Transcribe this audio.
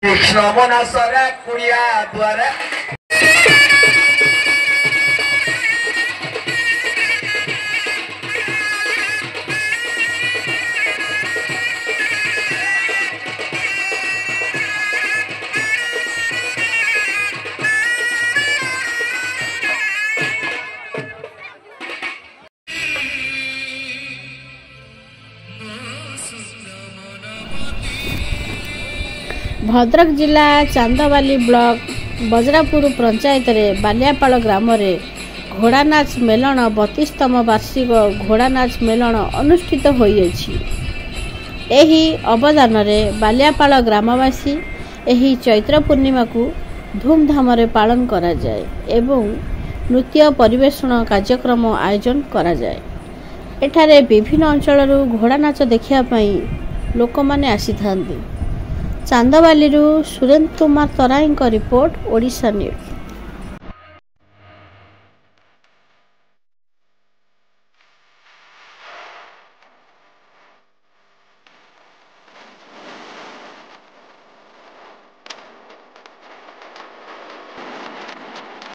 कृष्ण मनसरे कुड़िया द्वारे भद्रक जिला चांदवाली ब्लॉक बजरापुर पंचायत रे बालियापाल ग्राम रे घोड़ा नाच मेलन 32तम वार्षिक घोड़ा नाच मेलन अनुष्ठित होइछि। एही अवदान रे बालियापाल ग्रामवासी एही चैत्र पूर्णिमा को धूमधाम रे पालन करा जाए एवं नृत्य परिवेषण कार्यक्रम आयोजन करा जाए। एठारे विभिन्न अंचल घोड़ा नाच देखिया पई लोक माने आसी थांती। चांदवाली सुरेंद्र कुमार तराई रिपोर्ट ओडिशा न्यूज।